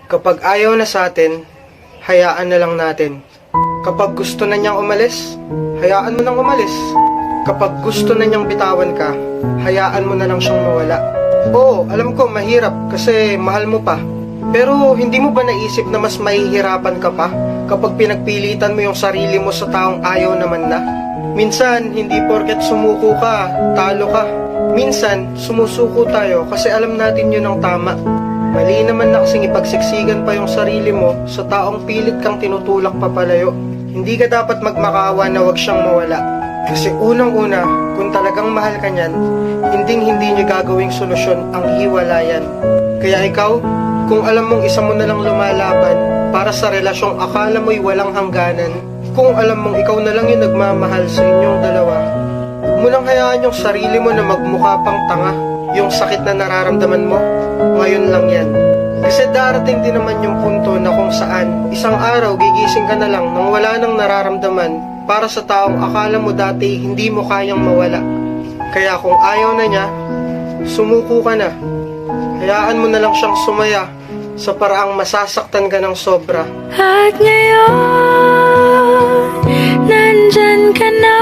Kapag ayaw na sa atin, hayaan na lang natin. Kapag gusto na niyang umalis, hayaan mo nang umalis. Kapag gusto na niyang bitawan ka, hayaan mo na lang siyang mawala. Oo, alam ko mahirap kasi mahal mo pa. Pero hindi mo ba naisip na mas mahihirapan ka pa kapag pinagpilitan mo yung sarili mo sa taong ayaw naman na? Minsan, hindi porket sumuko ka, talo ka. Minsan, sumusuko tayo kasi alam natin yun ang tama. Mali naman na kasing ipagsiksikan pa yung sarili mo sa taong pilit kang tinutulak papalayo. Hindi ka dapat magmakaawa na wag siyang mawala. Kasi unang-una, kung talagang mahal ka niyan, hindi niya gagawing solusyon ang hiwalayan. Kaya ikaw, kung alam mong isa mo na lang lumalaban para sa relasyong akala mo'y walang hangganan, kung alam mong ikaw na lang yung nagmamahal sa inyong dalawa, huwag mo lang hayaan yung sarili mo na magmukha pang tanga. Yung sakit na nararamdaman mo, ngayon lang yan. Kasi darating din naman yung punto na kung saan isang araw gigising ka na lang nang wala nang nararamdaman para sa taong akala mo dati hindi mo kayang mawala. Kaya kung ayaw na niya, sumuko ka na. Hayaan mo na lang siyang sumaya sa paraang masasaktan ka ng sobra. At ngayon, nandyan ka na.